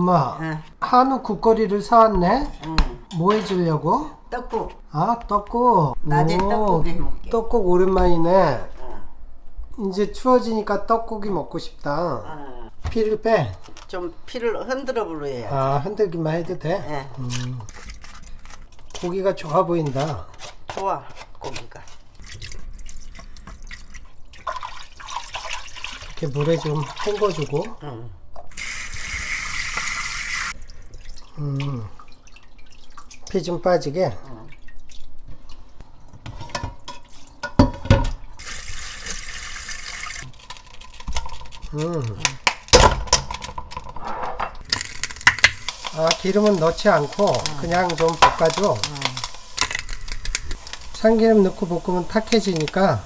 엄마, 응. 한우 국거리를 사왔네? 응. 뭐 해주려고? 떡국. 아, 떡국. 낮에 오, 떡국 해 먹게. 떡국 오랜만이네. 응. 이제 추워지니까 떡국이 먹고 싶다. 응. 피를 빼. 좀 피를 흔들어 불어야지. 아, 흔들기만 해도 돼? 예. 고기가 좋아 보인다. 좋아, 고기가. 이렇게 물에 좀 헹궈주고. 응. 피 좀 빠지게. 아, 기름은 넣지 않고 그냥 좀 볶아줘. 참기름 넣고 볶으면 탁해지니까.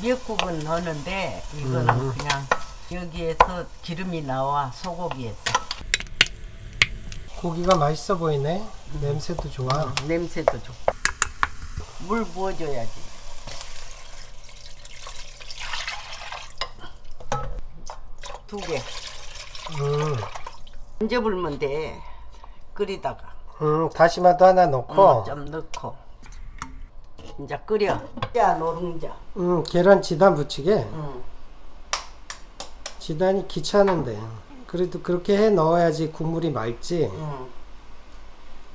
미역국은 넣는데 이거는 그냥 여기에서 기름이 나와, 소고기에서. 고기가 맛있어 보이네. 냄새도 좋아. 냄새도 좋고. 물 부어줘야지. 두 개. 언제 불면 돼. 끓이다가. 다시마도 하나 넣고. 좀 넣고. 이제 끓여. 자, 노른자. 계란 지단 부치게. 응. 지단이 귀찮은데. 그래도 그렇게 해 넣어야지 국물이 맑지. 응.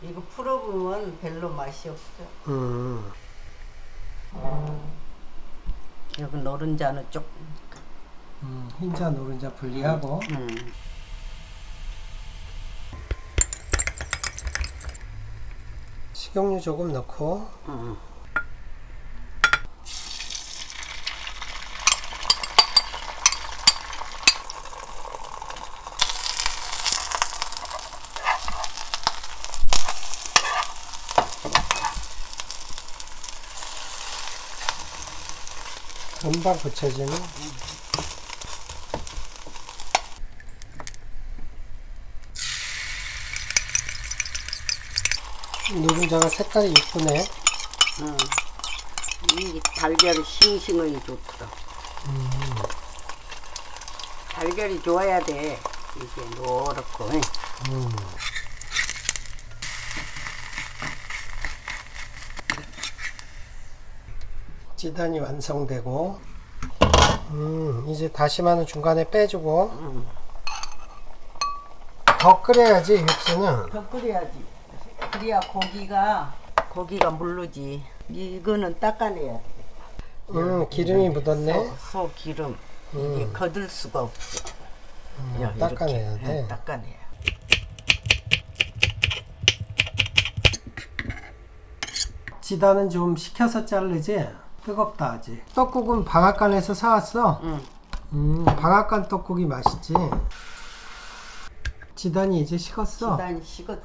이거 풀어보면 별로 맛이 없어. 여기 노른자는 조금. 흰자 노른자 분리하고. 식용유 조금 넣고. 금방 붙여지는. 노른자가 색깔이 이쁘네. 이 달걀이 싱싱하니 좋더라. 달걀이 좋아야 돼. 이게 노랗고. 지단이 완성되고. 이제 다시마는 중간에 빼주고. 더 끓여야지 육수는. 더 끓여야지. 그래야 고기가 물르지. 이거는 닦아내야 돼. 기름이 묻었네. 소 기름. 이게 거들 수가 없어. 야, 닦아내야 돼. 네, 닦아내야. 지단은 좀 식혀서 자르지? 뜨겁다 아직. 떡국은 방앗간에서 사왔어? 방앗간 떡국이 맛있지. 지단이 이제 식었어? 지단이 식었어.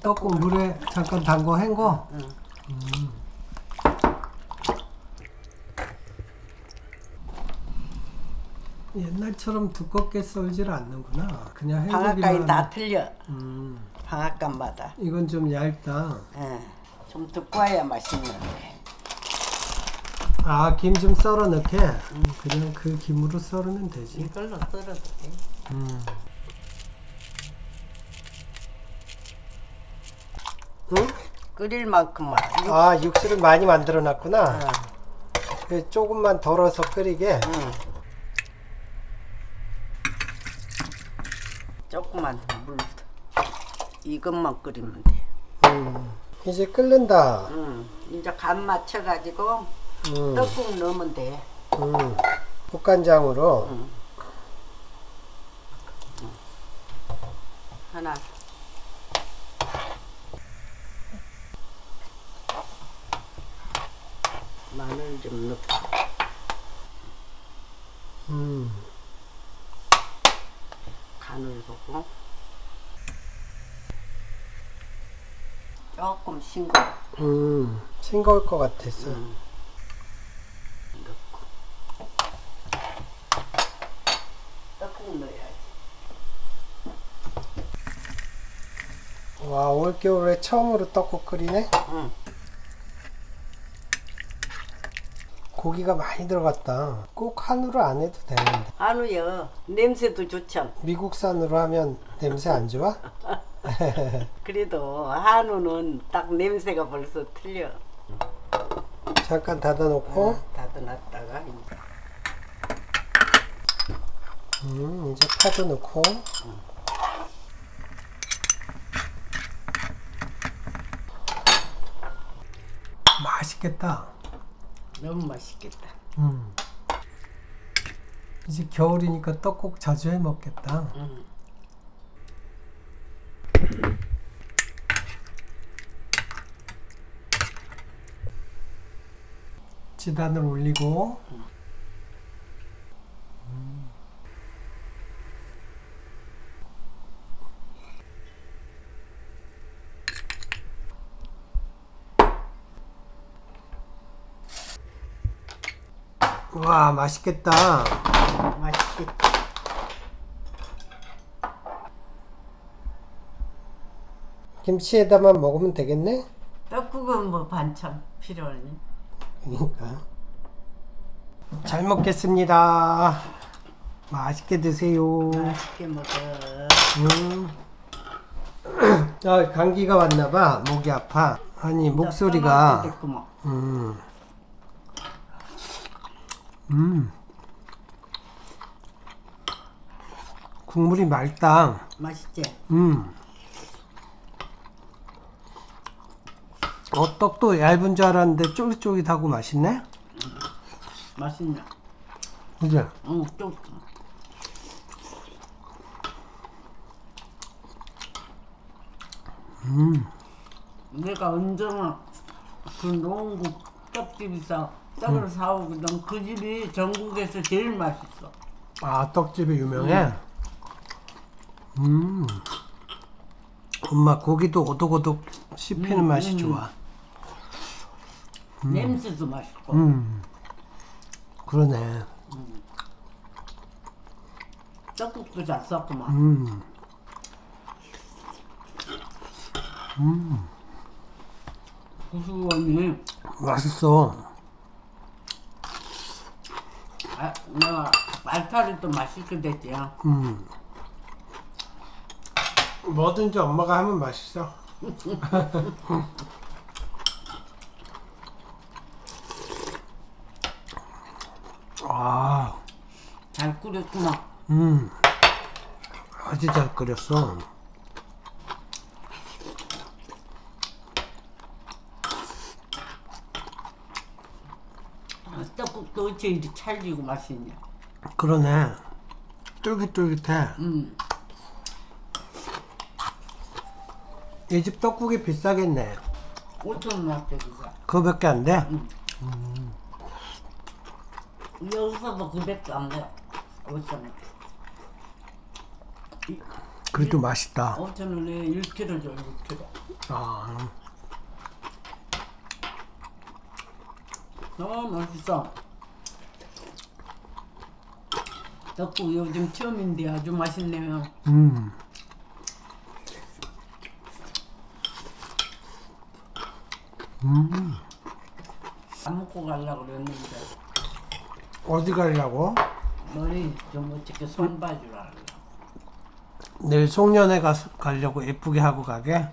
떡국 물에 잠깐 담궈 헹궈? 옛날처럼 두껍게 썰질 않는구나. 그냥 헹구기만. 방앗간이 다 틀려. 음, 방앗간마다. 이건 좀 얇다. 예. 좀 두꺼워야 맛있는데. 아, 김 좀 썰어 넣게? 그냥 그 김으로 썰으면 되지. 이걸로 썰어도 돼. 응? 끓일 만큼만. 아, 육수를 많이 만들어 놨구나. 응. 조금만 덜어서 끓이게. 조금만 더 물. 이것만 끓이면 돼. 이제 끓는다. 이제 간 맞춰가지고 떡국 넣으면 돼. 국간장으로. 하나. 마늘 좀 넣고. 간을 보고. 조금 싱거워. 싱거울 것 같았어. 넣고. 떡국 넣어야지. 와, 올겨울에 처음으로 떡국 끓이네? 응. 고기가 많이 들어갔다. 꼭 한우로 안 해도 되는데. 한우요. 냄새도 좋죠. 미국산으로 하면 냄새 안 좋아? 그래도 한우는 딱 냄새가 벌써 틀려. 잠깐 닫아놓고. 닫아놨다가 이제 파도 넣고. 맛있겠다. 너무 맛있겠다. 이제 겨울이니까 떡국 자주 해 먹겠다. 지단을 올리고. 와, 맛있겠다. 맛있겠다. 김치에다만 먹으면 되겠네? 떡국은 뭐 반찬 필요하니? 그러니까. 잘 먹겠습니다. 맛있게 드세요. 맛있게 먹어. 아, 감기가 왔나봐. 목이 아파. 아니, 목소리가. 됐구먼. 국물이 맑다. 맛있지? 떡도 얇은 줄 알았는데 쫄깃쫄깃하고 맛있네? 맛있네. 그죠? 응, 좀. 내가 언제나 그 노원구 떡집에서 떡을 사오거든. 그 집이 전국에서 제일 맛있어. 아, 떡집이 유명해? 엄마 고기도 오독오독 씹히는 맛이 좋아. 냄새도 맛있고. 그러네. 떡국도 잘 썼구만. 구수하니. 맛있어. 아, 내가 알타리도 맛있게 됐지. 뭐든지 엄마가 하면 맛있어. 아, 잘 끓였구만. 아주 잘 끓였어. 떡국도 어째 이리 찰지고 맛있냐. 그러네. 쫄깃쫄깃해. 이 집 떡국이 비싸겠네. 5,000원짜리가. 그거밖에 안 돼? 여기서도 900도 안 돼. 5,000원. 그래도 맛있다. 5,000원에 1kg 줘, 1kg. 아, 너무 맛있어. 떡국 요즘 처음인데 아주 맛있네요. 안 먹고 가려고 그랬는데 어디 가려고? 머리 좀 어떻게 손 봐주라. 내일 송년회 가려고 예쁘게 하고 가게?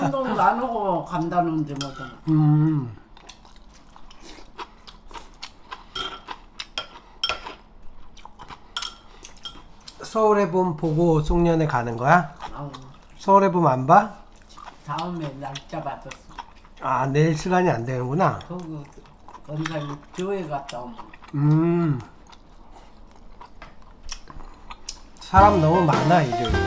운동도 안 하고 간다는데 뭐든. 서울의 봄 보고 송년회 가는 거야? 아우, 서울의 봄 안 봐? 다음에 날짜 받았어. 아, 내일 시간이 안 되는구나. 거기 건설 교회 갔다 오면. 사람 너무 많아, 일요일.